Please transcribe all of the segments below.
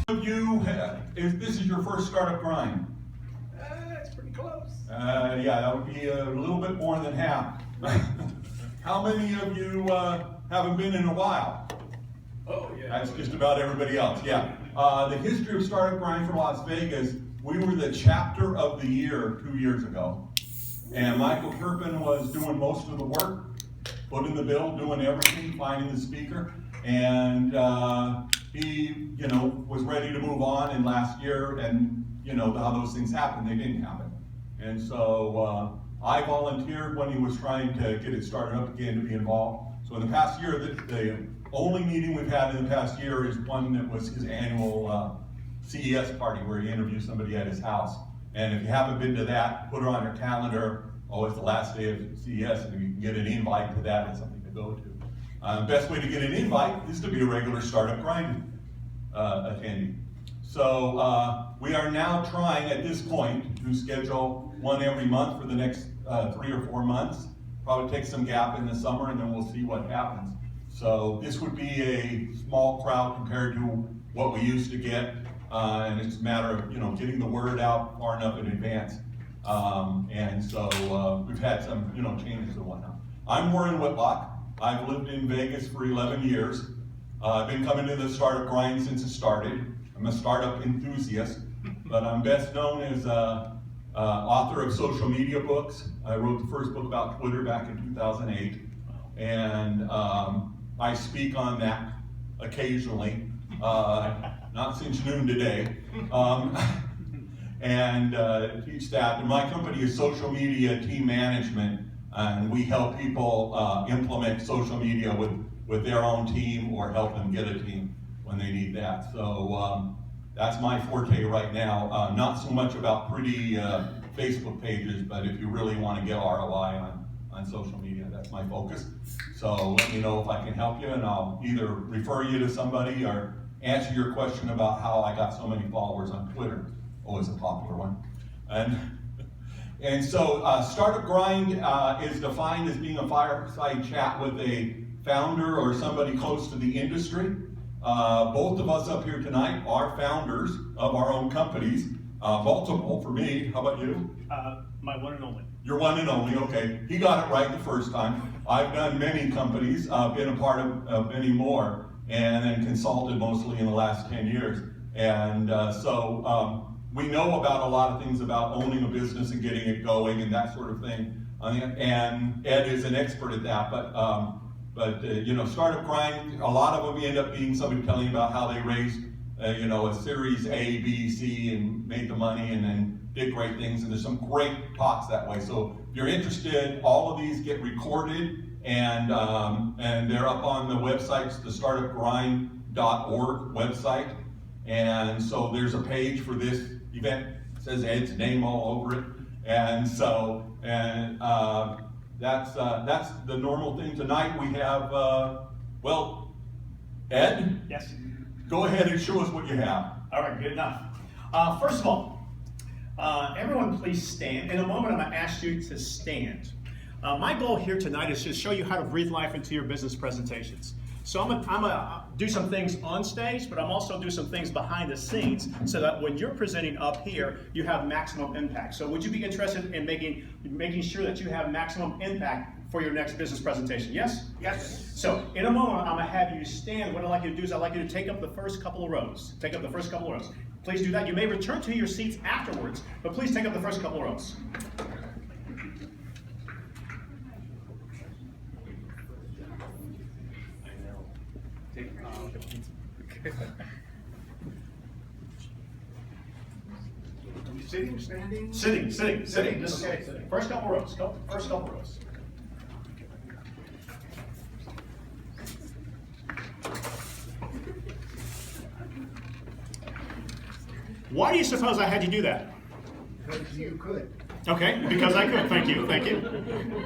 of you, if this is your first startup grind? It's pretty close. Yeah, that would be a little bit more than half. How many of you haven't been in a while? Oh, yeah. That's just about everybody else, yeah. The history of Startup Grind for Las Vegas, we were the chapter of the year 2 years ago. And Michael Turpin was doing most of the work, footing the bill, doing everything, finding the speaker. And he, was ready to move on. And last year, and how those things happen, they didn't happen. And so I volunteered when he was trying to get it started up again to be involved. So in the past year, the only meeting we've had in the past year is one that was his annual CES party where he interviewed somebody at his house. And if you haven't been to that, put it on your calendar. Oh, it's the last day of CES, and you can get an invite to that and something to go to. Best way to get an invite is to be a regular Startup Grind attendee. So we are now trying at this point to schedule one every month for the next 3 or 4 months. Probably take some gap in the summer, and then we'll see what happens. So this would be a small crowd compared to what we used to get, and it's a matter of getting the word out far enough in advance. And so we've had some changes and whatnot. I'm Warren Whitlock. I've lived in Vegas for 11 years. I've been coming to the Startup Grind since it started. I'm a startup enthusiast, but I'm best known as author of social media books. I wrote the first book about Twitter back in 2008, and I speak on that occasionally, not since noon today, and teach that. And my company is Social Media Team Management, and we help people implement social media with their own team or help them get a team when they need that. So that's my forte right now. Not so much about pretty Facebook pages, but if you really want to get ROI on social media, that's my focus. So let me know if I can help you, and I'll either refer you to somebody or answer your question about how I got so many followers on Twitter. Always a popular one. And so Startup Grind is defined as being a fireside chat with a founder or somebody close to the industry. Both of us up here tonight are founders of our own companies. Multiple for me. How about you? My one and only. You're one and only, okay. He got it right the first time. I've done many companies, been a part of many more, and then consulted mostly in the last 10 years. And so we know about a lot of things about owning a business and getting it going and that sort of thing. And Ed is an expert at that, but Startup Grind, a lot of them end up being somebody telling you about how they raised a series A, B, C, and made the money and then did great things, and there's some great talks that way. So if you're interested, all of these get recorded, and they're up on the websites, the startupgrind.org website. And so there's a page for this event. It says Ed's name all over it. And so, that's the normal thing. Tonight we have, Ed? Yes. Go ahead and show us what you have. All right, good enough. First of all, everyone please stand. In a moment, I'm going to ask you to stand. My goal here tonight is to show you how to breathe life into your business presentations. So I'm gonna do some things on stage, but I'm also do some things behind the scenes so that when you're presenting up here, you have maximum impact. So would you be interested in making sure that you have maximum impact for your next business presentation? Yes? Yes. So in a moment, I'm gonna have you stand. What I'd like you to do is I'd like you to take up the first couple of rows. Take up the first couple of rows. Please do that. You may return to your seats afterwards, but please take up the first couple of rows. Sitting, standing? Sitting. Just okay. First couple rows. First couple rows. Why do you suppose I had you do that? Because you could. Okay, because I could. Thank you.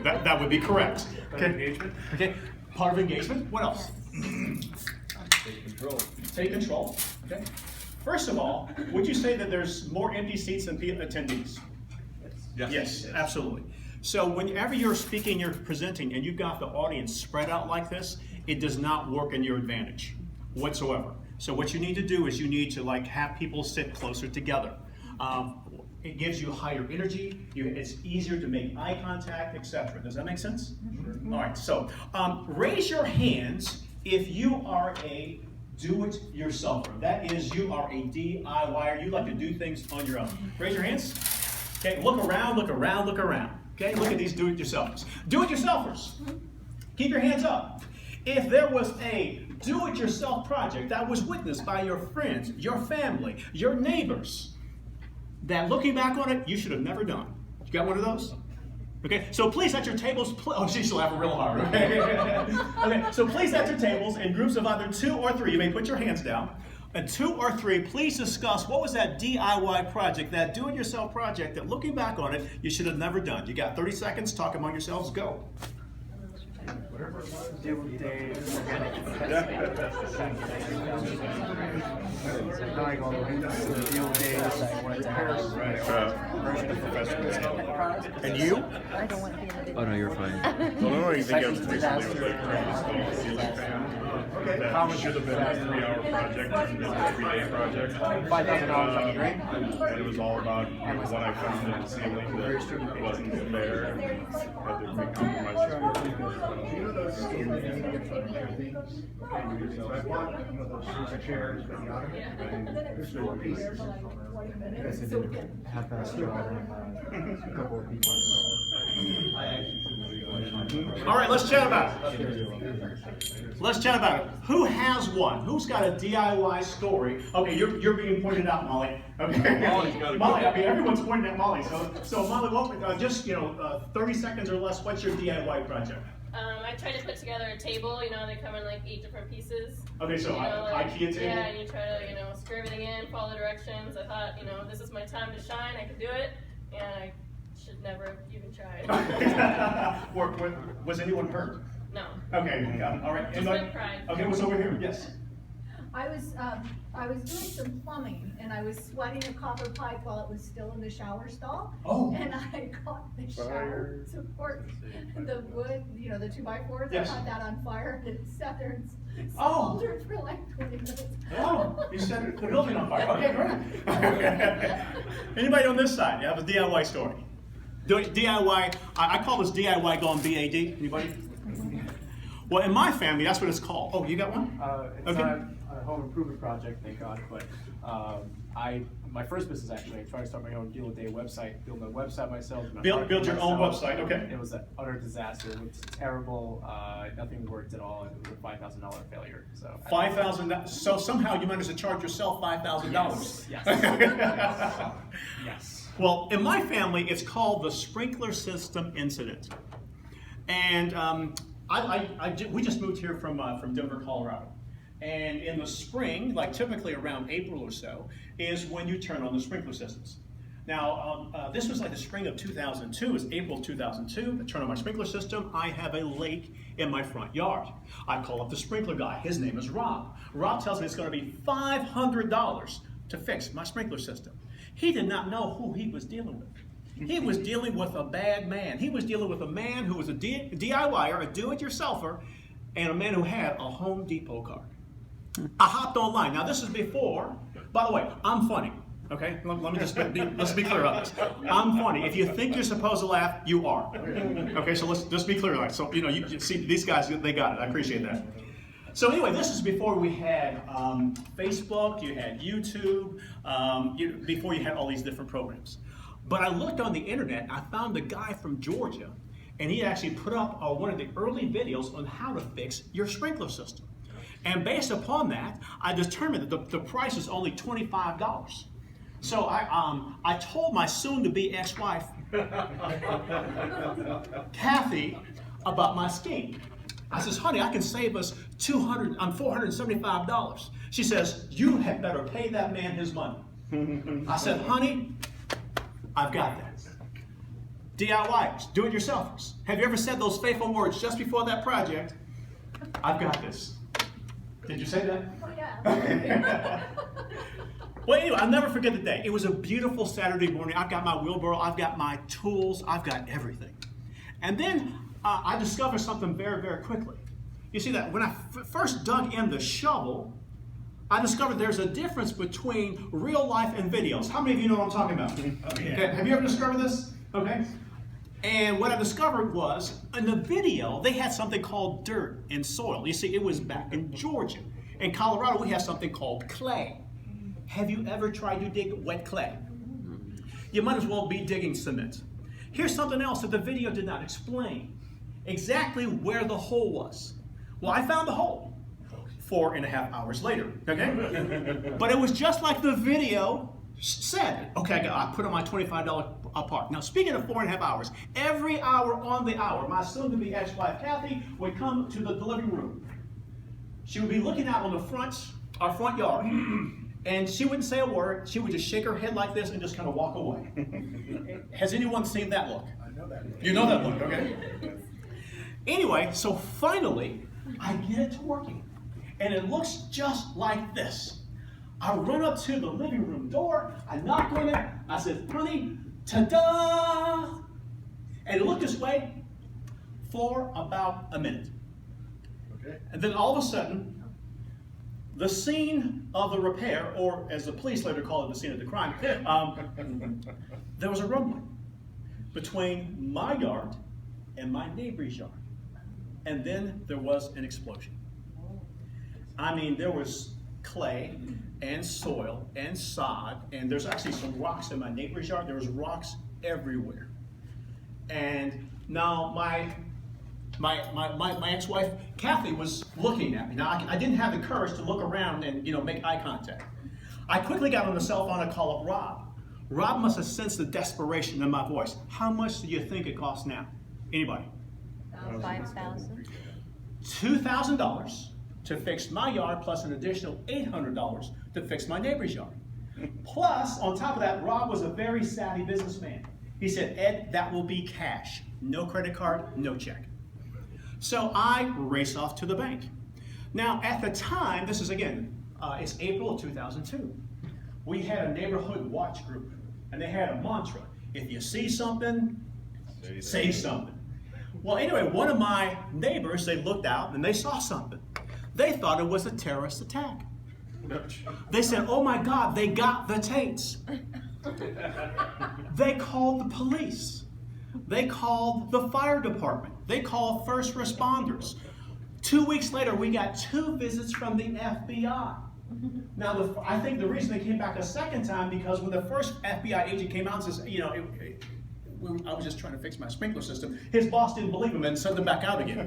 That would be correct. Part of engagement. Okay. Part of engagement. What else? Take control. Take control. Okay. First of all, would you say that there's more empty seats than attendees? Yes, absolutely. So whenever you're speaking, you're presenting, and you've got the audience spread out like this, it does not work in your advantage whatsoever. So what you need to do is you need to like have people sit closer together. It gives you higher energy, it's easier to make eye contact, etc. Does that make sense? All right, so raise your hands if you are a do-it-yourselfer. That is, you are a DIYer. You like to do things on your own. Raise your hands. Okay, look around, look around, look around. Okay, look at these do-it-yourselfers. Do-it-yourselfers, keep your hands up. If there was a do-it-yourself project that was witnessed by your friends, your family, your neighbors, that looking back on it, you should have never done. You got one of those? Okay, so please at your tables, oh, she's laughing real hard. Okay, so please at your tables in groups of either 2 or 3, you may put your hands down, and 2 or 3, please discuss what was that DIY project, that do-it-yourself project that looking back on it, you should have never done. You got 30 seconds, talk among yourselves, go. And you? I don't want to be in a video. Oh no, you're fine. Well, you think I was recently with that should have been a 3-hour project and a 3-day project. And it was all about what I found in the ceiling that wasn't fair and had to make compromises. You know those standing things? So I bought one of those chairs for the ottoman, and there's 4 pieces. Half-assed job and a couple of people. All right, let's chat about it. Let's chat about it. Who has one? Who's got a DIY story? Okay, you're being pointed out, Molly. Okay, Molly. I mean, everyone's pointing at Molly. So Molly, what, just 30 seconds or less. What's your DIY project? I tried to put together a table. You know, they come in like 8 different pieces. Okay, so IKEA table. Yeah, and you try to screw everything in, follow the directions. I thought, this is my time to shine. I can do it, and I should never have even tried. Was anyone hurt? No. Okay, all right. Just my pride. Okay, what's over here? Yes. I was doing some plumbing, and I was sweating a copper pipe while it was still in the shower stall. Oh. And I caught the shower support, the wood, the 2x4s. Yes. I caught that on fire, and it sat there and Oh. smoldered for like 20 minutes. Oh, you set the building on fire. Okay, great. Anybody on this side? You have a DIY story. DIY, I call this DIY going BAD. Anybody? Well, in my family, that's what it's called. Oh, you got one? It's not a home improvement project, thank God, but my first business actually, I tried to start my own Keynote website, build my website myself. Build your own website, okay. It was an utter disaster. It was terrible. Nothing worked at all. It was a $5,000 failure. So $5,000. So somehow you managed to charge yourself $5,000. Yes. Yes. Well, in my family, it's called the sprinkler system incident, and we just moved here from Denver, Colorado. And in the spring, like typically around April or so, is when you turn on the sprinkler systems. Now, this was like the spring of 2002, it's April 2002, I turn on my sprinkler system, I have a lake in my front yard. I call up the sprinkler guy, his name is Rob. Rob tells me it's gonna be $500 to fix my sprinkler system. He did not know who he was dealing with. He was dealing with a bad man. He was dealing with a man who was a DIYer, a do-it-yourselfer, and a man who had a Home Depot card. I hopped online. Now this is before, by the way, I'm funny, okay? Let's be clear about this. I'm funny. If you think you're supposed to laugh, you are. Okay, so let's just be clear about it. So, you see, these guys, they got it. I appreciate that. So anyway, this is before we had Facebook, you had YouTube, before you had all these different programs. But I looked on the internet, I found a guy from Georgia, and he actually put up one of the early videos on how to fix your sprinkler system. And based upon that, I determined that the price is only $25. So I told my soon-to-be ex-wife, Kathy, about my scheme. I says, honey, I can save us $475. She says, you had better pay that man his money. I said, honey, I've got that. DIYers, do-it-yourselfers. Have you ever said those faithful words just before that project? I've got this. Did you say that? Oh, yeah. Well, anyway, I'll never forget the day. It was a beautiful Saturday morning. I've got my wheelbarrow, I've got my tools, I've got everything. And then I discovered something very, very quickly. You see that when I first dug in the shovel, I discovered there's a difference between real life and videos. How many of you know what I'm talking about? Okay. Have you ever discovered this? Okay. And what I discovered was, in the video, they had something called dirt and soil. You see, it was back in Georgia. In Colorado, we have something called clay. Have you ever tried to dig wet clay? You might as well be digging cement. Here's something else that the video did not explain. Exactly where the hole was. Well, I found the hole 4.5 hours later, okay? But it was just like the video said. Okay, I put on my $25 park. Now, speaking of 4.5 hours, every hour on the hour, my soon-to-be ex-wife, Kathy, would come to the living room. She would be looking out on our front yard, and she wouldn't say a word. She would just shake her head like this and just kind of walk away. Has anyone seen that look? I know that. You know that look, okay? Anyway, so finally, I get it to working. And it looks just like this. I run up to the living room door, I knock on it, I said, honey, ta-da! And it looked this way for about a minute. Okay. And then all of a sudden, the scene of the repair, or as the police later call it, the scene of the crime, there was a roadway between my yard and my neighbor's yard. And then there was an explosion. I mean, there was clay and soil and sod, and there's actually some rocks in my neighbor's yard. There was rocks everywhere. And now my ex-wife, Kathy, was looking at me. Now, I didn't have the courage to look around and, make eye contact. I quickly got on the cell phone and called up Rob. Rob must have sensed the desperation in my voice. How much do you think it costs now? Anybody? $5,000. $2,000 to fix my yard, plus an additional $800 to fix my neighbor's yard. Plus, on top of that, Rob was a very savvy businessman. He said, Ed, that will be cash. No credit card, no check. So I race off to the bank. Now, at the time, this is again, it's April of 2002. We had a neighborhood watch group, and they had a mantra. If you see something, say something. Well, anyway, one of my neighbors, they looked out and they saw something. They thought it was a terrorist attack. They said, oh my God, they got the Tates. They called the police. They called the fire department. They called first responders. 2 weeks later, we got 2 visits from the FBI. Now, I think the reason they came back a second time, because when the first FBI agent came out and says, I was just trying to fix my sprinkler system, his boss didn't believe him and sent him back out again,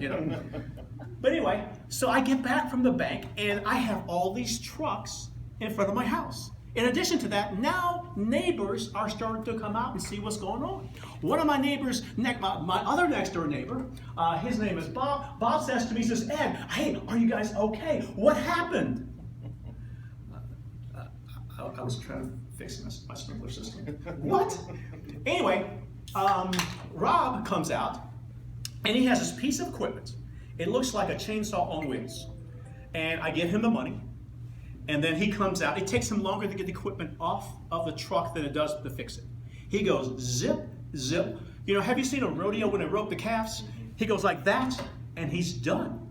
But anyway, so I get back from the bank and I have all these trucks in front of my house. In addition to that, now neighbors are starting to come out and see what's going on. One of my neighbors, my other next door neighbor, his name is Bob. Bob says to me, he says, Ed, hey, are you guys okay? What happened? I was trying to fix my sprinkler system. What? Anyway, Rob comes out and he has this piece of equipment. It looks like a chainsaw on wheels. And I give him the money. And then he comes out. It takes him longer to get the equipment off of the truck than it does to fix it. He goes zip, zip. Have you seen a rodeo when they rope the calves? He goes like that, and he's done.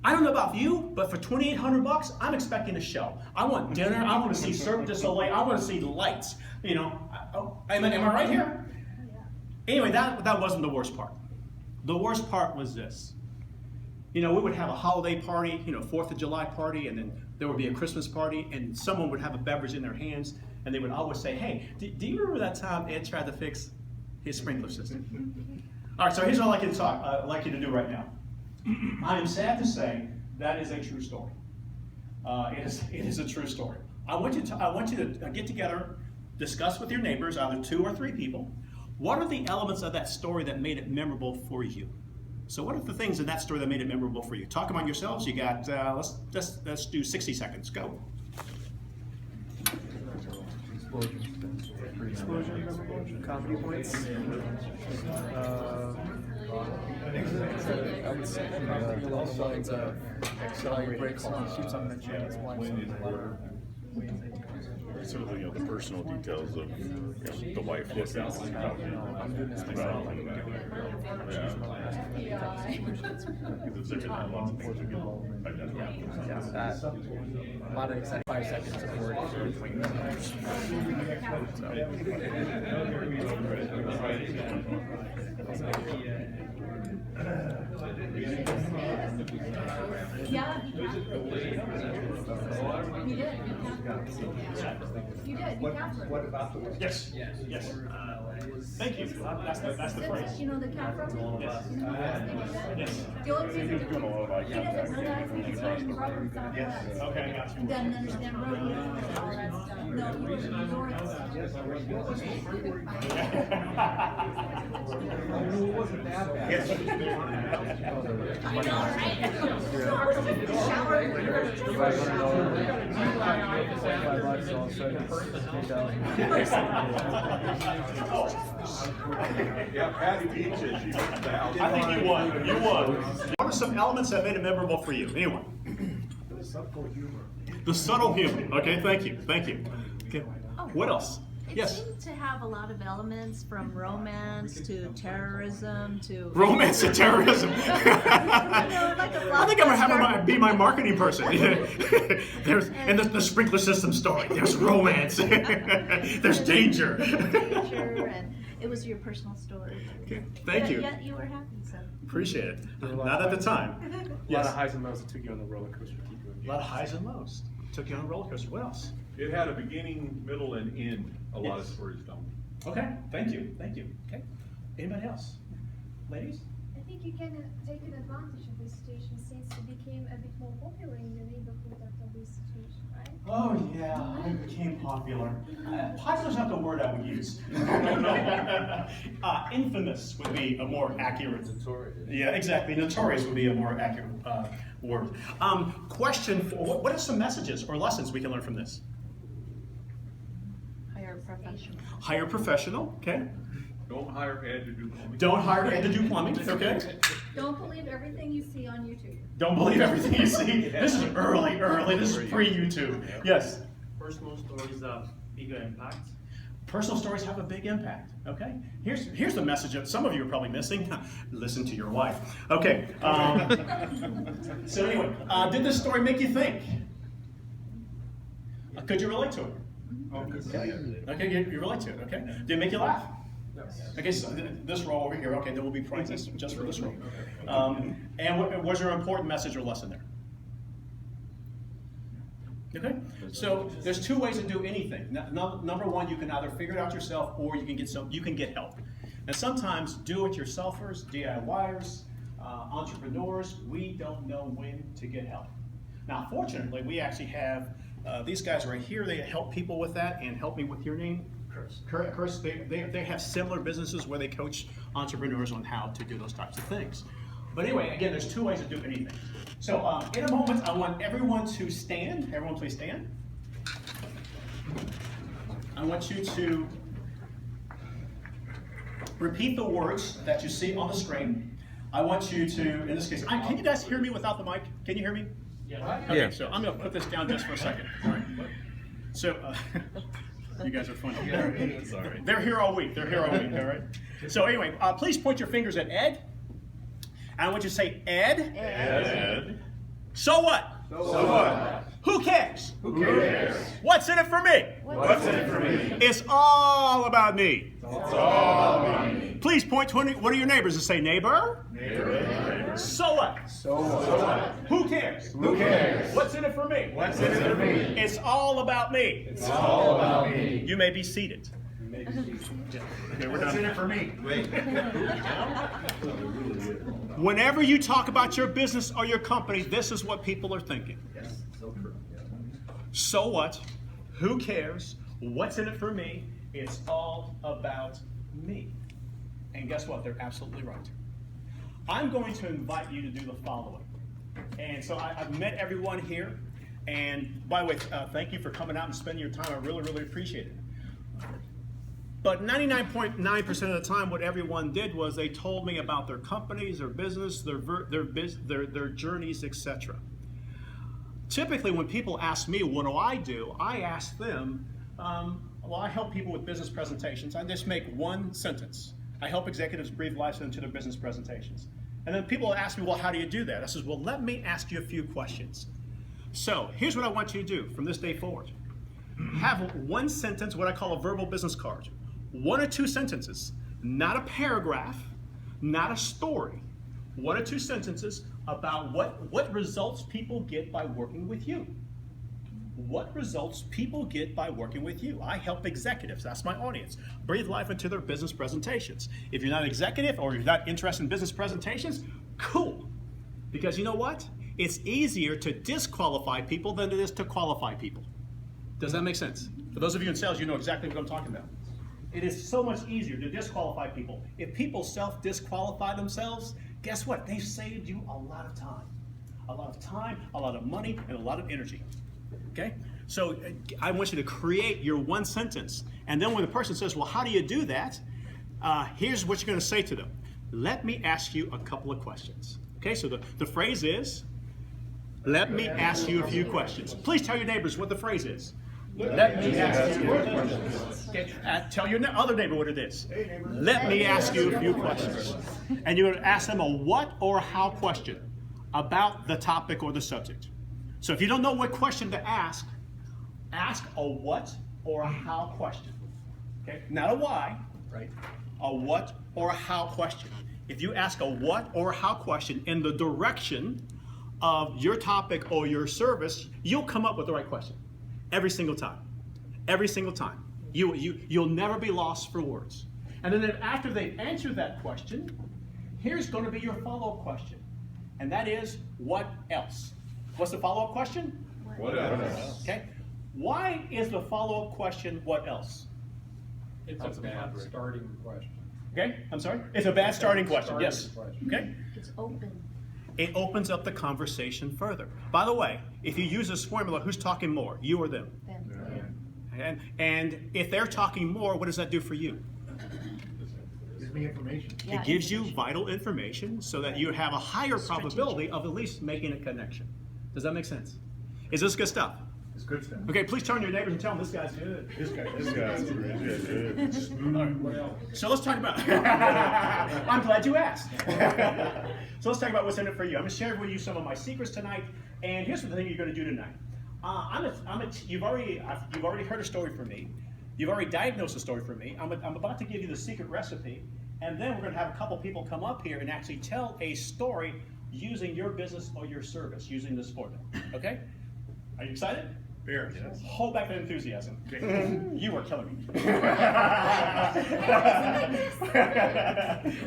I don't know about you, but for $2,800, I'm expecting a show. I want dinner. I want to see Cirque du Soleil. I want to see the lights. Am I right here? Anyway, that wasn't the worst part. The worst part was this. We would have a holiday party, 4th of July party, and then there would be a Christmas party, and someone would have a beverage in their hands, and they would always say, hey, do you remember that time Ed tried to fix his sprinkler system? All right, so here's what I'd like you to do right now. I am sad to say that is a true story. It is a true story. I want you to get together, discuss with your neighbors, either 2 or 3 people. What are the elements of that story that made it memorable for you? So what are the things in that story that made it memorable for you? Talk among yourselves. You got, let's do 60 seconds. Go. Explosion, comedy points. I would say along the lines of accelerate brakes on shoots on the chance. Sort of, the personal details of the wife looking out. I'm doing this myself. I'm doing it. A lot of exciting 5 seconds of work in between. Yeah. You did. You did. You captured. What about the West? Yes, yes. Thank you. That's the phrase. You know the capra? Yes. Yes. The only reason he doesn't realize he's wearing rubber soft Yes. Okay, I got He you. doesn't understand rodeo and all that stuff. No, he was ignoring stuff. It wasn't that bad. Yes. I know, right? Shower. Yeah, Patty beats it, she wins the house. I think you won. You won. What are some elements that made it memorable for you? Anyone? The subtle humor. The subtle humor. Okay, thank you. Thank you. Okay. What else? It Yes. seemed to have a lot of elements from romance to terrorism to Romance and terrorism. like a I think I'm gonna have him be my marketing person. There's and the sprinkler system story. There's romance. There's danger. danger, and it was your personal story. Okay, thank you. Yet you were happy, so. Appreciate it. Not at the time. A lot Yes. of highs and lows that took you on the roller coaster to keep you A engaged. lot of highs and lows. Took you on a roller coaster. What else? It had a beginning, middle, and end. A lot of Yes. stories don't. Okay, thank you. Thank you. Okay. Anybody else? Ladies? I think you can take an advantage of this situation since it became a bit more popular in your neighborhood after this situation, right? Oh yeah, I became popular. Popular's not the word I would use. Infamous would be a more accurate. Notorious. Yeah, exactly. Notorious would be a more accurate word. Question for what are some messages or lessons we can learn from this? Hire a professional. Hire a professional. Okay. Don't hire Ed to do plumbing. Don't hire Ed to do plumbing. Okay. Don't believe everything you see on YouTube. Don't believe everything you see. This is early. This is pre-YouTube. Yes. Personal stories have bigger impact. Personal stories have a big impact. Okay. Here's the message that some of you are probably missing. Listen to your wife. Okay. So anyway, did this story make you think? Could you relate to it? Okay, you relate to it. Okay. Did it make you laugh? Okay, so this row over here. Okay, there will be prizes just for this row. And was there an important message or lesson there? Okay, so there's two ways to do anything. Number one, you can either figure it out yourself, or you can get help. And sometimes do-it-yourselfers, DIYers, entrepreneurs, we don't know when to get help. Now, fortunately, we actually have these guys right here. They help people with that and help me with your name. Chris, they have similar businesses where they coach entrepreneurs on how to do those types of things. But anyway, again, there's two ways to do anything. So in a moment, I want everyone to stand. Everyone please stand. I want you to repeat the words that you see on the screen. I want you to, in this case, can you guys hear me without the mic? Can you hear me? Yeah. Okay, so I'm going to put this down just for a second. All right. So, you guys are funny. Sorry. They're here all week. All right? So anyway, please point your fingers at Ed. I want you to say, Ed. Ed. So what? So what? Who cares? Who cares? What's in it for me? What's in it for me? It's all about me. It's all about me. Please point to one of your neighbors and say, neighbor. Neighbor. So what? So what? Who cares? Who cares? What's in it for me? What's in it for me? It's all about me. It's all about me. You may be seated. Okay, we're What's in done. it for me? Wait. Whenever you talk about your business or your company, this is what people are thinking. Yes, so true. So what? Who cares? What's in it for me? It's all about me. And guess what? They're absolutely right. I'm going to invite you to do the following. And so I've met everyone here. And by the way, thank you for coming out and spending your time. I really, really appreciate it. But 99.9% of the time, what everyone did was they told me about their companies, their business, their journeys, etc. Typically, when people ask me, what do? I ask them, well, I help people with business presentations. I just make one sentence. I help executives breathe life into their business presentations. And then people ask me, well, how do you do that? I says, well, let me ask you a few questions. So here's what I want you to do from this day forward. Have one sentence, what I call a verbal business card. 1 or 2 sentences, not a paragraph, not a story. 1 or 2 sentences about what results people get by working with you. What results people get by working with you. I help executives, that's my audience, breathe life into their business presentations. If you're not an executive or you're not interested in business presentations, cool. Because you know what? It's easier to disqualify people than it is to qualify people. Does that make sense? For those of you in sales, you know exactly what I'm talking about. It is so much easier to disqualify people. If people self-disqualify themselves, guess what? They've saved you a lot of time. A lot of time, a lot of money, and a lot of energy. Okay? So I want you to create your one sentence. And then when the person says, well, how do you do that? Here's what you're going to say to them. Let me ask you a couple of questions. Okay, so the phrase is, let me ask you a few questions. Please tell your neighbors what the phrase is. Let me ask you a few questions. Okay, tell your other neighbor what it is. Let me ask you a few questions. And you're going to ask them a what or a how question about the topic or the subject. So if you don't know what question to ask a what or a how question. Okay, not a why, right? A what or a how question. If you ask a what or a how question in the direction of your topic or your service, you'll come up with the right question. Every single time. Every single time. You'll never be lost for words. And then after they've answered that question, here's going to be your follow-up question. And that is, what else? What's the follow-up question? What else? Okay. Why is the follow-up question, what else? It's a bad starting question. Okay, I'm sorry? It's a bad starting question, yes. Okay. It's open. It opens up the conversation further. By the way, if you use this formula, who's talking more, you or them? And if they're talking more, what does that do for you? Gives me information. Yeah, It gives you vital information so that you have a higher probability of at least making a connection. Does that make sense? Is this good stuff? It's good stuff. Okay, please turn to your neighbors and tell them this guy's good. This guy's really good. So let's talk about, I'm glad you asked. So let's talk about what's in it for you. I'm going to share with you some of my secrets tonight, and here's the thing you're going to do tonight. You've already heard a story from me. You've already diagnosed a story from me. I'm about to give you the secret recipe, and then we're going to have a couple people come up here and actually tell a story using your business or your service, using this formula. Okay? Are you excited? Very. Yes. Hold back that enthusiasm. You are killing me.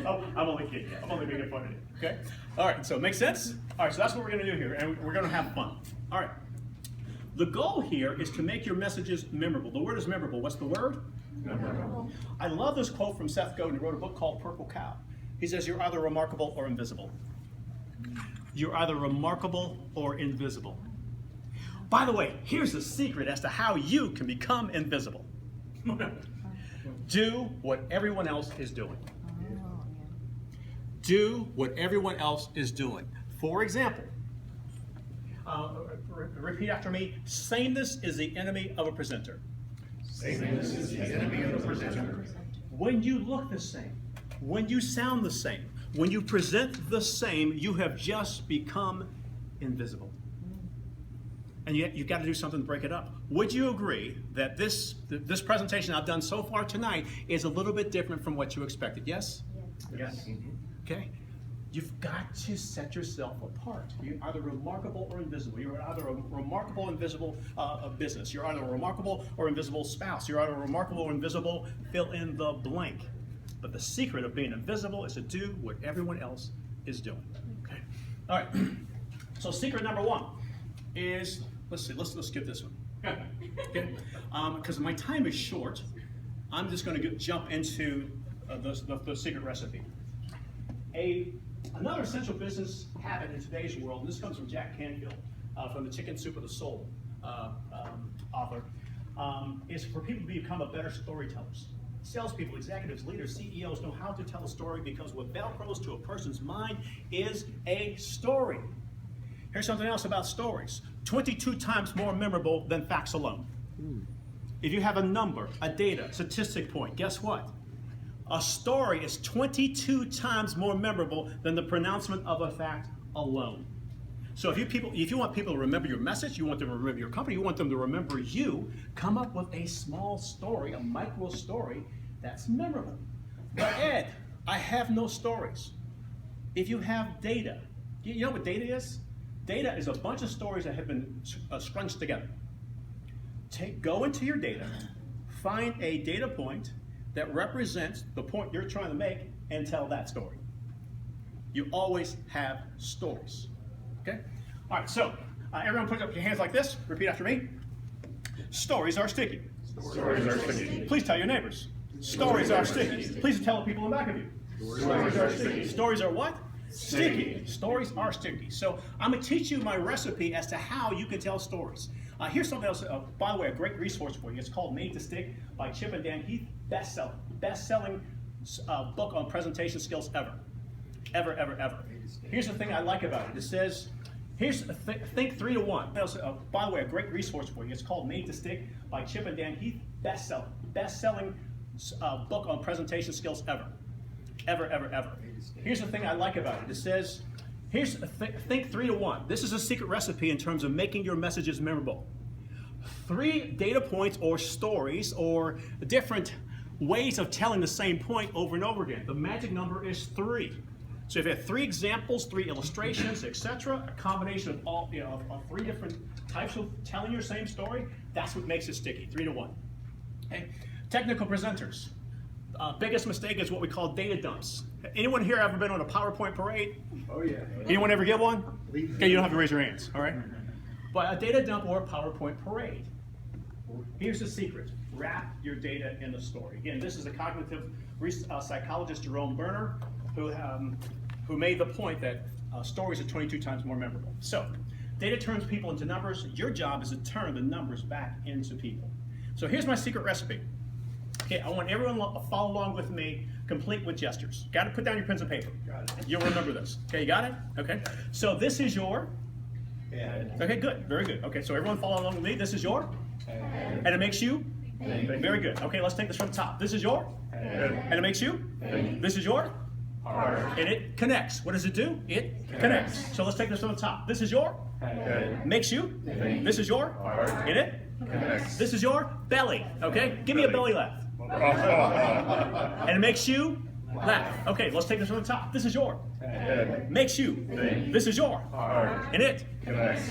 I'm only kidding. I'm only making fun of you. Okay? All right, so makes sense? All right, so that's what we're going to do here, and we're going to have fun. All right. The goal here is to make your messages memorable. The word is memorable. What's the word? Memorable. I love this quote from Seth Godin. He wrote a book called Purple Cow. He says, you're either remarkable or invisible. You're either remarkable or invisible. By the way, here's the secret as to how you can become invisible. Do what everyone else is doing. Do what everyone else is doing. For example, repeat after me, sameness is the enemy of a presenter. Sameness is the enemy of the presenter. When you look the same, when you sound the same, when you present the same, you have just become invisible. And yet you've got to do something to break it up. Would you agree that this presentation I've done so far tonight is a little bit different from what you expected? Yes? Yes. Okay. You've got to set yourself apart. You're either remarkable or invisible. You're either a remarkable or invisible business. You're either a remarkable or invisible spouse. You're either a remarkable or invisible fill in the blank. But the secret of being invisible is to do what everyone else is doing. Okay. All right. So secret number 1 is, let's skip this one. Okay. Because my time is short, I'm just going to jump into the secret recipe. Another essential business habit in today's world, and this comes from Jack Canfield, from the Chicken Soup of the Soul author, is for people to become a better storytellers. Salespeople, executives, leaders, CEOs know how to tell a story because what velcros to a person's mind is a story. Here's something else about stories. 22 times more memorable than facts alone. If you have a number, a data, statistic point, guess what? A story is 22 times more memorable than the pronouncement of a fact alone. So if you want people to remember your message, you want them to remember your company, you want them to remember you, come up with a small story, a micro story that's memorable. But Ed, I have no stories. If you have data, you know what data is? Data is a bunch of stories that have been scrunched together. Go into your data, find a data point that represents the point you're trying to make, and tell that story. You always have stories. Okay? All right, so everyone put up your hands like this. Repeat after me. Stories are sticky. Stories are sticky. Please tell your neighbors. Stories are sticky. Please tell the people in back of you. Stories are sticky. Stories are what? Sticky. Stories are sticky. So I'm going to teach you my recipe as to how you can tell stories. Here's something else, by the way, a great resource for you. It's called Made to Stick by Chip and Dan Heath. Best-selling book on presentation skills ever. Ever. Here's the thing I like about it. It says, think 3 to 1. By the way, a great resource for you. It's called Made to Stick by Chip and Dan Heath. Best-selling book on presentation skills ever. Ever. Here's the thing I like about it. It says, think 3 to 1. This is a secret recipe in terms of making your messages memorable. 3 data points or stories or different ways of telling the same point over and over again. The magic number is 3. So if you have 3 examples, 3 illustrations, etc., a combination of all, of 3 different types of telling your same story, that's what makes it sticky. 3 to 1. Okay? Technical presenters. Biggest mistake is what we call data dumps. Anyone here ever been on a PowerPoint parade? Oh yeah. Anyone ever get one? Okay, you don't have to raise your hands, all right? But a data dump or a PowerPoint parade. Here's the secret. Wrap your data in a story. Again, this is a cognitive psychologist, Jerome Berner, who made the point that stories are 22 times more memorable. So, data turns people into numbers. Your job is to turn the numbers back into people. So here's my secret recipe. Okay, I want everyone to follow along with me, complete with gestures. Got to put down your pens and paper. You'll remember this. Okay, you got it? Okay. So this is your head. Okay, good. Very good. Okay, so everyone follow along with me. This is your head. And it makes you? Very good. Okay, let's take this from the top. This is your head. And it makes you? This is your heart. And it connects. What does it do? It connects. So let's take this from the top. This is your head. Makes you? This is your heart. And it connects. This is your belly. Okay, give me a belly laugh. And it makes you laugh. Okay, let's take this from the top. This is your head. Makes you. This is your heart. And it.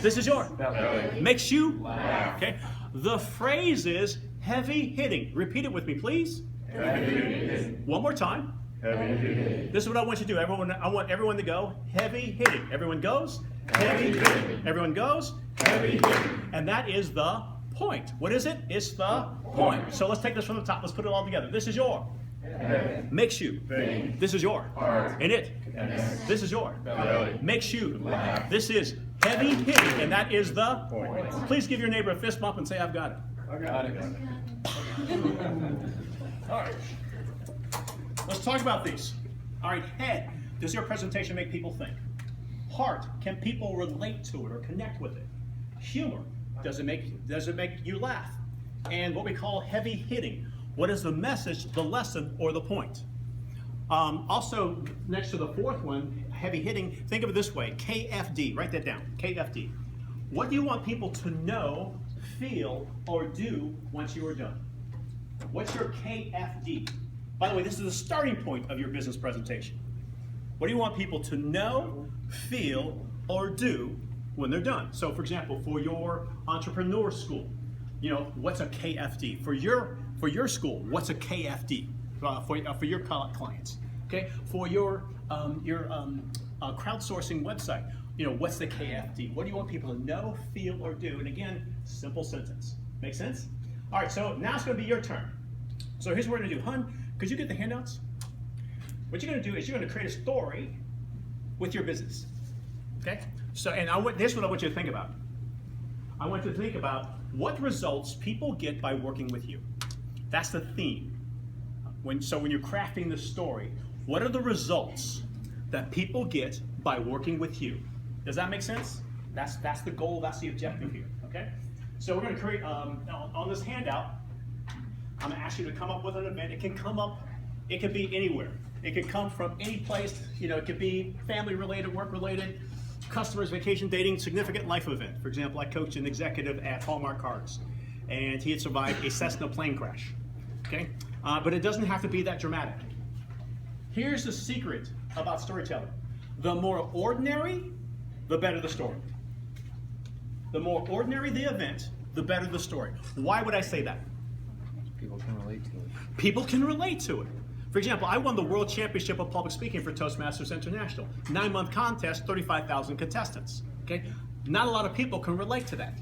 This is your belly. Makes you laugh. Okay. The phrase is heavy hitting. Repeat it with me, please. Heavy hitting. One more time. Heavy hitting. This is what I want you to do. I want everyone to go heavy hitting. Everyone goes heavy hitting. Everyone goes heavy hitting. And that is the point. What is it? It's the point. So let's take this from the top. Let's put it all together. This is your head. Makes you. This is your heart. And it. This is your belly. Makes you. This is heavy hitting, and that is the point. Please give your neighbor a fist bump and say, I've got it. I got it. All right. Let's talk about these. All right, head. Does your presentation make people think? Heart. Can people relate to it or connect with it? Humor. Does it make you laugh? And what we call heavy hitting. What is the message, the lesson, or the point? Also, next to the fourth one, heavy hitting, think of it this way, KFD, write that down, KFD. What do you want people to know, feel, or do once you are done? What's your KFD? By the way, this is the starting point of your business presentation. What do you want people to know, feel, or do when they're done? So for example, for your entrepreneur school, what's a KFD? For your school, what's a KFD? For your clients, okay? For your crowdsourcing website, what's the KFD? What do you want people to know, feel, or do? And again, simple sentence. Make sense? All right, so now it's going to be your turn. So here's what we're going to do. Hun, could you get the handouts? What you're going to do is you're going to create a story with your business, okay? So, and this is what I want you to think about. I want you to think about what results people get by working with you. That's the theme. When you're crafting the story, what are the results that people get by working with you? Does that make sense? That's the goal, that's the objective here, okay? So we're gonna create, on this handout, I'm gonna ask you to come up with an event. It could be anywhere. It could come from any place, it could be family related, work related, customers, vacation, dating, significant life event. For example, I coached an executive at Hallmark Cards, and he had survived a Cessna plane crash, okay? But it doesn't have to be that dramatic. Here's the secret about storytelling. The more ordinary, the better the story. The more ordinary the event, the better the story. Why would I say that? People can relate to it. People can relate to it. For example, I won the World Championship of Public Speaking for Toastmasters International. 9-month contest, 35,000 contestants. Okay? Not a lot of people can relate to that.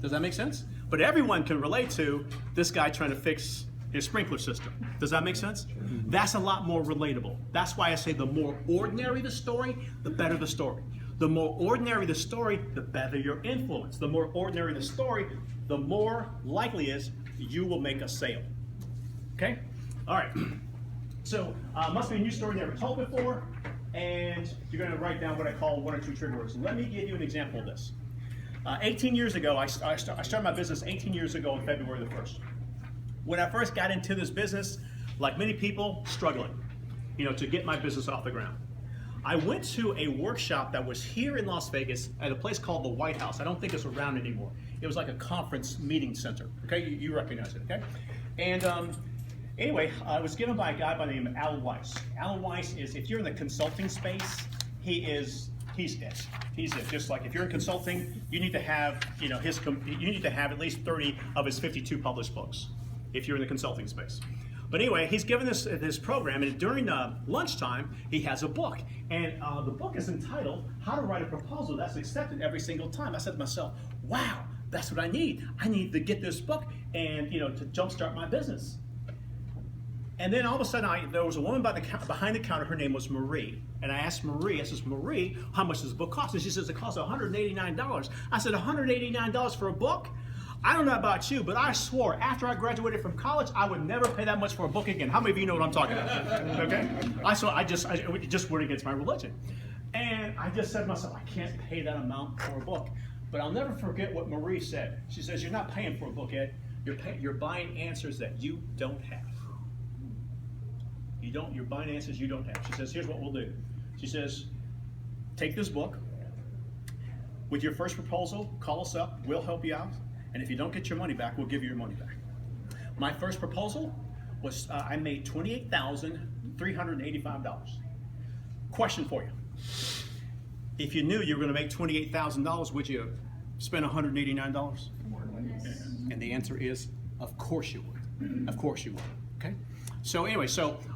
Does that make sense? But everyone can relate to this guy trying to fix his sprinkler system. Does that make sense? That's a lot more relatable. That's why I say the more ordinary the story, the better the story. The more ordinary the story, the better your influence. The more ordinary the story, the more likely is you will make a sale. Okay? All right. So, must be a new story never told before, and you're going to write down what I call 1 or 2 trigger words. Let me give you an example of this. 18 years ago, I started my business 18 years ago on February the 1st. When I first got into this business, like many people, struggling, to get my business off the ground. I went to a workshop that was here in Las Vegas at a place called the White House. I don't think it's around anymore. It was like a conference meeting center. Okay, you recognize it, okay? And anyway, it was given by a guy by the name of Alan Weiss. Alan Weiss is, if you're in the consulting space, he's it. He's it. Just like if you're in consulting, you need to have, you need to have at least 30 of his 52 published books if you're in the consulting space. But anyway, he's given this program, and during lunchtime, he has a book. And the book is entitled, How to Write a Proposal That's Accepted Every Single Time. I said to myself, wow, that's what I need. I need to get this book and, to jumpstart my business. And then all of a sudden, there was a woman behind the counter. Her name was Marie. And I asked Marie, Marie, how much does the book cost? And she says, it costs $189. I said, $189 for a book? I don't know about you, but I swore after I graduated from college, I would never pay that much for a book again. How many of you know what I'm talking about? Okay? It just went against my religion. And I just said to myself, I can't pay that amount for a book. But I'll never forget what Marie said. She says, you're not paying for a book, Ed. You're buying answers that you don't have. You're buying answers you don't have. She says, here's what we'll do. She says, take this book. With your first proposal, call us up. We'll help you out. And if you don't get your money back, we'll give you your money back. My first proposal was, I made $28,385. Question for you. If you knew you were going to make $28,000, would you spend $189? And the answer is, of course you would. Of course you would. Okay? So anyway,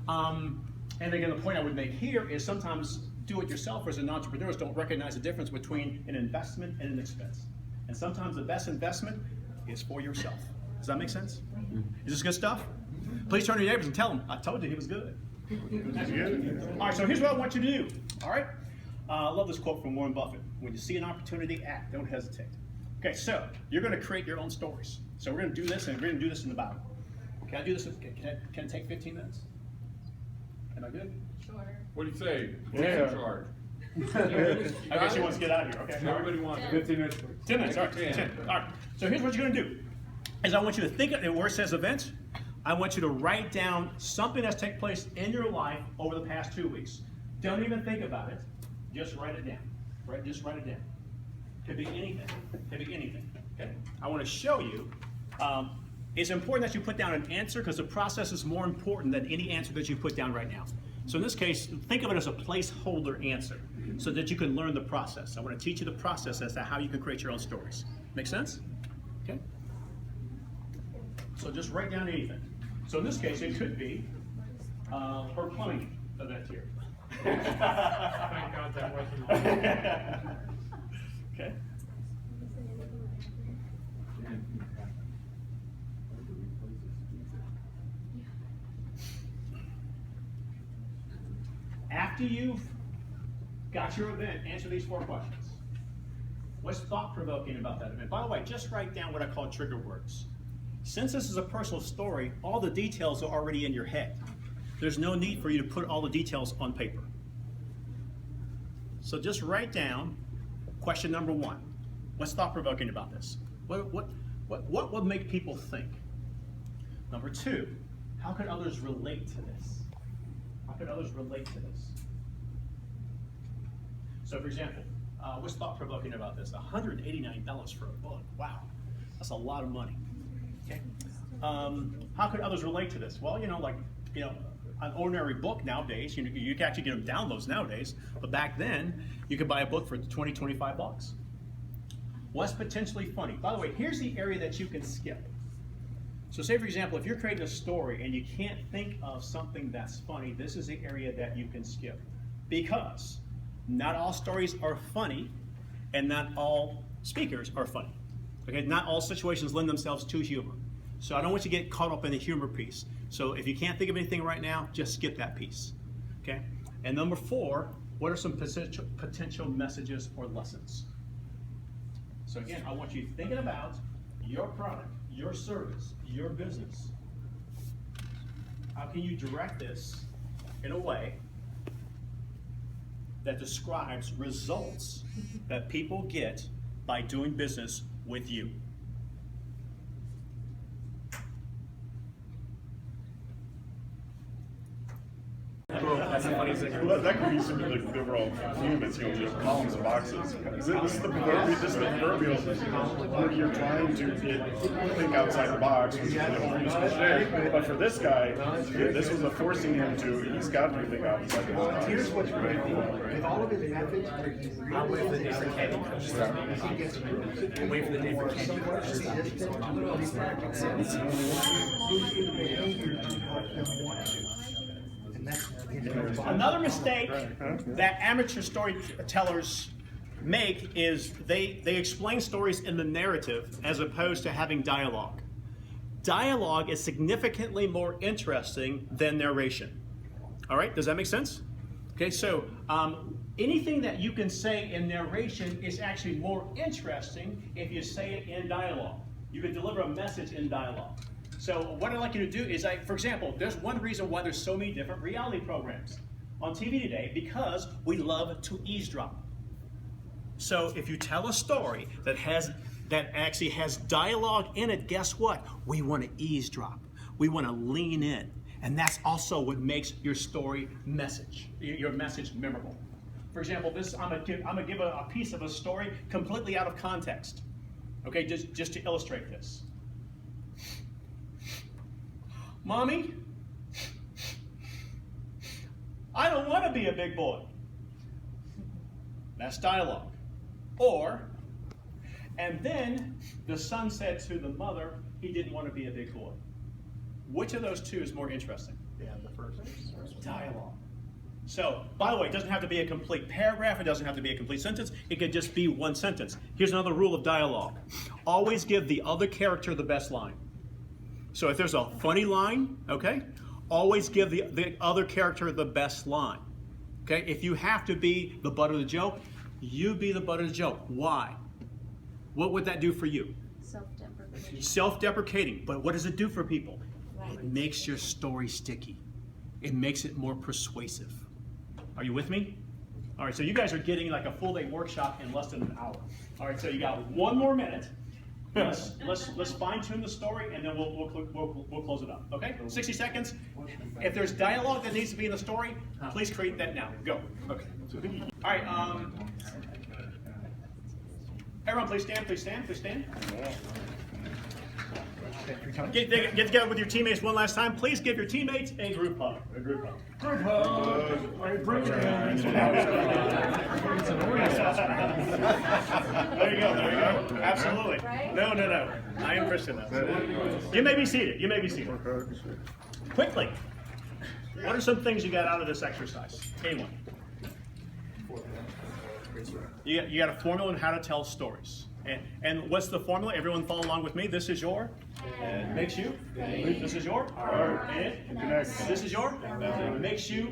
and again, the point I would make here is sometimes do-it-yourselfers and entrepreneurs don't recognize the difference between an investment and an expense. And sometimes the best investment is for yourself. Does that make sense? Is this good stuff? Please turn to your neighbors and tell them, I told you he was good. That's good. All right, so here's what I want you to do. All right? I love this quote from Warren Buffett. When you see an opportunity, act. Don't hesitate. Okay, so you're going to create your own stories. So we're going to do this, and we're going to do this in the Bible. Can I do this? Can it take 15 minutes? Am I good? Sure. What do you say? Yeah. In charge. I guess she wants to get out of here. Okay. Everybody wants 15 minutes. 10 minutes. All right. 10. All right. So here's what you're going to do. Is I want you to think of where it says event. I want you to write down something that's taken place in your life over the past 2 weeks. Don't even think about it. Just write it down. Just write it down. Could be anything. Could be anything. Okay. I want to show you. It's important that you put down an answer because the process is more important than any answer that you put down right now. So in this case, think of it as a placeholder answer so that you can learn the process. I want to teach you the process as to how you can create your own stories. Make sense? Okay? So just write down anything. So in this case, it could be her plumbing event here. Thank God that wasn't on. Okay. After you've got your event, answer these 4 questions. What's thought-provoking about that event? By the way, just write down what I call trigger words. Since this is a personal story, all the details are already in your head. There's no need for you to put all the details on paper. So just write down question number 1. What's thought-provoking about this? What would make people think? Number two, how could others relate to this? How could others relate to this? So for example, what's thought-provoking about this? $189 for a book. Wow, that's a lot of money. Okay. How could others relate to this? Well, an ordinary book nowadays, you can actually get them downloads nowadays, but back then, you could buy a book for 20, 25 bucks. What's potentially funny? By the way, here's the area that you can skip. So say, for example, if you're creating a story and you can't think of something that's funny, this is the area that you can skip. Because not all stories are funny, and not all speakers are funny. Okay, not all situations lend themselves to humor. So I don't want you to get caught up in the humor piece. So if you can't think of anything right now, just skip that piece. Okay? And number four, what are some potential messages or lessons? So again, I want you thinking about your product, your service, your business. How can you direct this in a way that describes results that people get by doing business with you? That's the funny thing. Well, that could be some of the overall theme. It's just columns and boxes. This is the proverbial. When you're trying to think outside the box, which is an overused cliche. But for this guy, this was a forcing him to. He's got to think outside the box. Here's what's really cool. With all of his methods, I wait for the day for candy crush. Wait for the day for candy crush. Another mistake that amateur storytellers make is they explain stories in the narrative as opposed to having dialogue. Dialogue is significantly more interesting than narration. All right, does that make sense? Okay, so anything that you can say in narration is actually more interesting if you say it in dialogue. You can deliver a message in dialogue. So what I'd like you to do is, for example, there's one reason why there's so many different reality programs on TV today, because we love to eavesdrop. So if you tell a story that actually has dialogue in it, guess what? We want to eavesdrop. We want to lean in. And that's also what makes your story your message memorable. For example, I'm gonna give a piece of a story completely out of context. Okay, just to illustrate this. Mommy, I don't want to be a big boy. That's dialogue. Or, and then the son said to the mother he didn't want to be a big boy. Which of those two is more interesting? Yeah, the first. Dialogue. So, by the way, it doesn't have to be a complete paragraph. It doesn't have to be a complete sentence. It could just be one sentence. Here's another rule of dialogue. Always give the other character the best line. So if there's a funny line, okay, always give the other character the best line. Okay, if you have to be the butt of the joke, you be the butt of the joke. Why? What would that do for you? Self-deprecating. Self-deprecating. But what does it do for people? It makes your story sticky. It makes it more persuasive. Are you with me? All right, so you guys are getting like a full day workshop in less than an hour. All right, so you got one more minute. Let's fine tune the story, and then we'll close it up. Okay, 60 seconds. If there's dialogue that needs to be in the story, please create that now. Go. Okay. All right. Everyone, please stand. Please stand. Please stand. Get together with your teammates one last time. Please give your teammates a group hug. A group hug. Group hug. All right, bring it in. There you go. There you go. Absolutely. No. I am Christian now. You may be seated. You may be seated. Quickly. What are some things you got out of this exercise? Anyone? You got a formula on how to tell stories. And what's the formula? Everyone follow along with me. This is your. Makes you. This is your. And this is your. Makes you.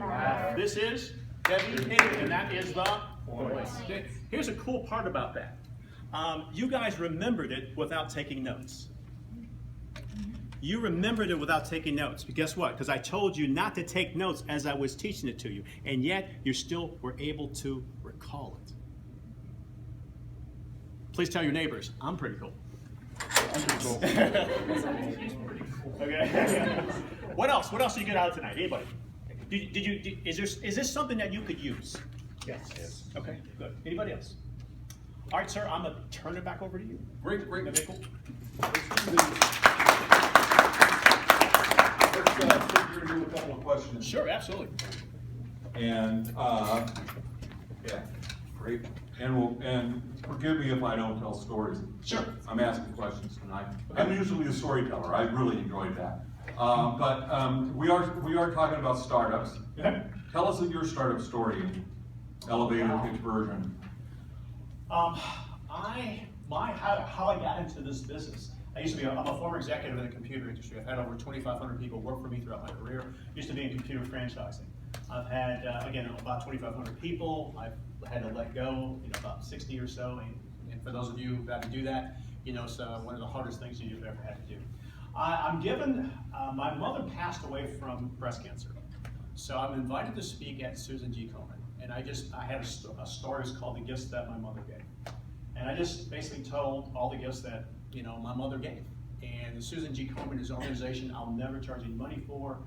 This is. And that is the. Here's a cool part about that. You guys remembered it without taking notes. You remembered it without taking notes. But guess what? Because I told you not to take notes as I was teaching it to you. And yet, you still were able to recall it. Please tell your neighbors, I'm pretty cool. I'm pretty cool. Okay. What else? What else did you get out of tonight? Anybody? Is this something that you could use? Yes. Okay, good. Anybody else? All right, sir, I'm gonna turn it back over to you. Great. Okay, cool. Let's take you through a couple of questions. Sure, absolutely. And, yeah, great. And forgive me if I don't tell stories. Sure. I'm asking questions tonight. I'm usually a storyteller. I really enjoyed that. But we are talking about startups. Okay. Tell us your startup story, elevator pitch version. How I got into this business. I'm a former executive in the computer industry. I've had over 2,500 people work for me throughout my career. Used to be in computer franchising. I've had, again, about 2,500 people. I've had to let go, about 60 or so. And for those of you who've had to do that, it's one of the hardest things you've ever had to do. My mother passed away from breast cancer. So I'm invited to speak at Susan G. Komen. And I had a story called The Gifts That My Mother Gave. And I just basically told all the gifts that, my mother gave. And the Susan G. Komen is an organization I'll never charge any money for.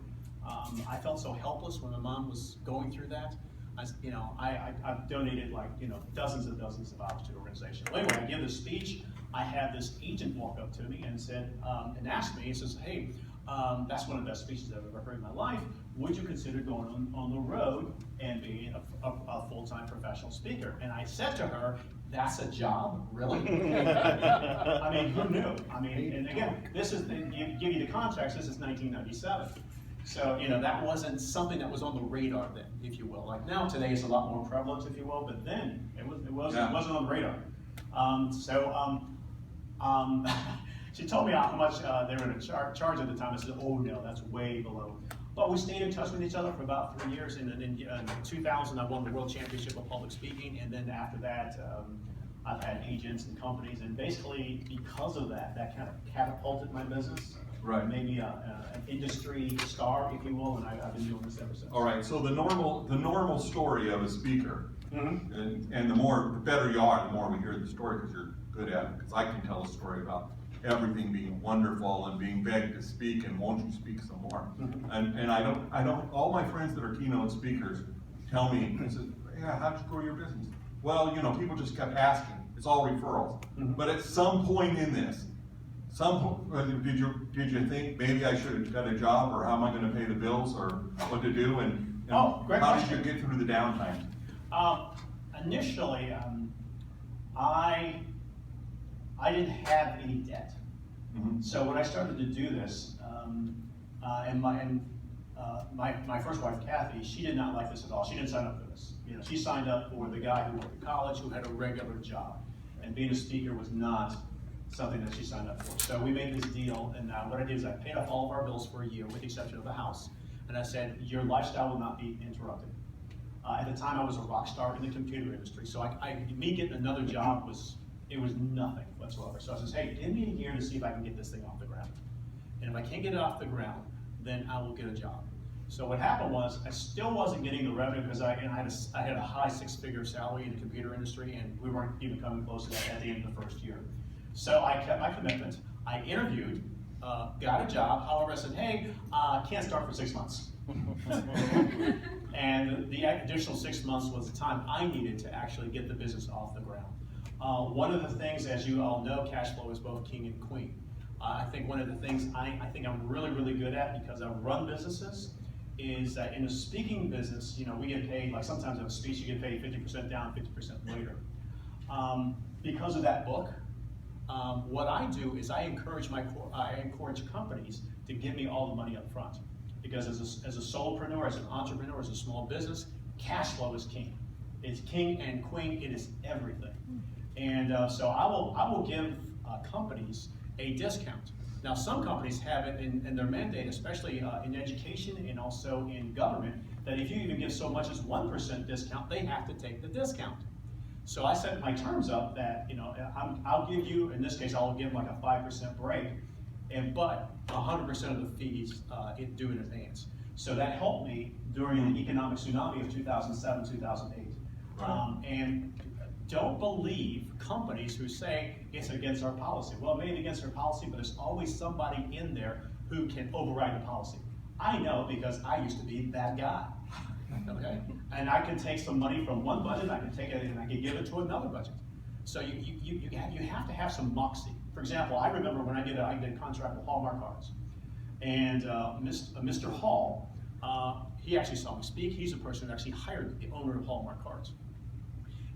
I felt so helpless when my mom was going through that. I've donated dozens and dozens of hours to the organization. Well, anyway, I give this speech. I had this agent walk up to me and said, and asked me, he says, hey, that's one of the best speeches I've ever heard in my life. Would you consider going on the road and being a full-time professional speaker? And I said to her, that's a job, really? I mean, who knew? I mean, and again, this is, give you the context, this is 1997. So, that wasn't something that was on the radar then, if you will. Like now, today it's a lot more prevalent, if you will, but then it wasn't on the radar. She told me how much they were in charge at the time. I said, oh no, that's way below. But we stayed in touch with each other for about 3 years. And then in 2000, I won the World Championship of Public Speaking. And then after that, I've had agents and companies. And basically, because of that, that kind of catapulted my business. Right. Made me an industry star, if you will. And I've been doing this ever since. All right. So the normal story of a speaker, Mm-hmm. and the better you are, the more we hear the story because you're good at it. Because I can tell a story about everything being wonderful and being begged to speak and won't you speak some more. Mm-hmm. And I don't, all my friends that are keynote speakers tell me, they say, yeah, how'd you grow your business? Well, people just kept asking. It's all referrals. Mm-hmm. But at some point in this, did you think maybe I should have got a job, or how am I going to pay the bills, or what to do? And great how question. did you get through the downtime? Initially, I didn't have any debt. Mm-hmm. So when I started to do this, my first wife, Kathy, she did not like this at all. She didn't sign up for this. She signed up for the guy who went to college, who had a regular job. And being a speaker was not something that she signed up for. So we made this deal, and what I did is I paid off all of our bills for a year, with the exception of the house. And I said, your lifestyle will not be interrupted. At the time, I was a rock star in the computer industry. So me getting another job was nothing whatsoever. So I says, hey, give me a year to see if I can get this thing off the ground. And if I can't get it off the ground, then I will get a job. So what happened was, I still wasn't getting the revenue because I had a high six-figure salary in the computer industry, and we weren't even coming close to that at the end of the first year. So I kept my commitment. I interviewed, got a job. However, I said, hey, can't start for 6 months. And the additional 6 months was the time I needed to actually get the business off the ground. One of the things, as you all know, cash flow is both king and queen. I think one of the things I think I'm really, really good at, because I run businesses, is that in a speaking business, we get paid, like sometimes in a speech you get paid 50% down, 50% later. Because of that book, what I do is I encourage companies to give me all the money up front. Because as a solopreneur, as an entrepreneur, as a small business, cash flow is king. It's king and queen, it is everything. And so I will give companies a discount. Now some companies have it in their mandate, especially in education and also in government, that if you even give so much as 1% discount, they have to take the discount. So I set my terms up that, I'll give you, in this case, I'll give like a 5% break, but 100% of the fees due in advance. So that helped me during the economic tsunami of 2007, 2008. Right. And don't believe companies who say it's against our policy. Well, it may be against our policy, but there's always somebody in there who can override the policy. I know because I used to be that guy. Okay? And I can take some money from one budget, I can take it and I can give it to another budget. So you have to have some moxie. For example, I remember when I did a contract with Hallmark Cards. And Mr. Hall, he actually saw me speak. He's the person who actually hired the owner of Hallmark Cards.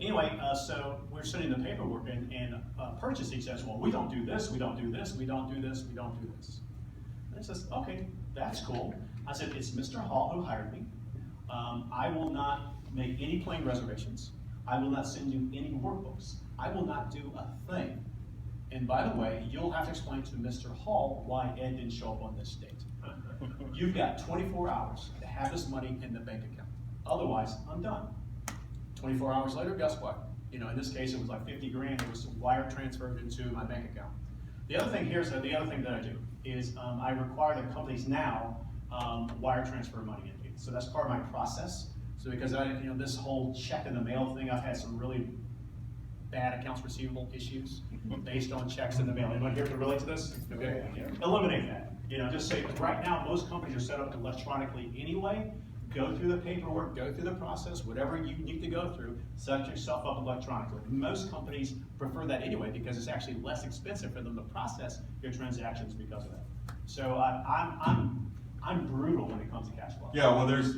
Anyway, so we're sending the paperwork and purchasing says, well, we don't do this, we don't do this, we don't do this, we don't do this. And it says, okay, that's cool. I said, it's Mr. Hall who hired me. I will not make any plane reservations. I will not send you any workbooks. I will not do a thing. And by the way, you'll have to explain to Mr. Hall why Ed didn't show up on this date. You've got 24 hours to have this money in the bank account. Otherwise, I'm done. 24 hours later, guess what? You know, in this case, it was like 50 grand. It was wire transferred into my bank account. The other thing here's the other thing that I do is I require that companies now wire transfer money in. So that's part of my process. So because this whole check in the mail thing, I've had some really bad accounts receivable issues based on checks in the mail. Anyone here can relate to this? Okay. Eliminate that. Just say right now most companies are set up electronically anyway. Go through the paperwork, go through the process, whatever you need to go through, set yourself up electronically. Most companies prefer that anyway because it's actually less expensive for them to process your transactions because of that. So I'm brutal when it comes to cash flow. Yeah, well, there's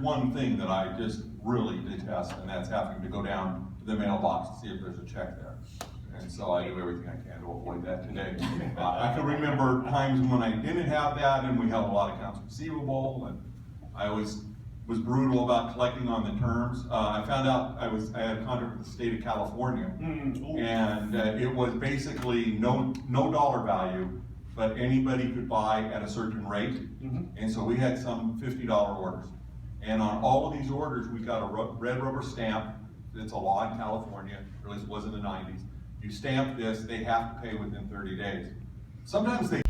one thing that I just really detest, and that's having to go down to the mailbox to see if there's a check there. And so I do everything I can to avoid that today. I can remember times when I didn't have that, and we held a lot of accounts receivable, and I always was brutal about collecting on the terms. I found out I had a contract with the state of California, and it was basically no dollar value, but anybody could buy at a certain rate. And so we had some $50 orders. And on all of these orders, we got a red rubber stamp. It's a law in California, or at least it was in the 90s. You stamp this, they have to pay within 30 days. Sometimes they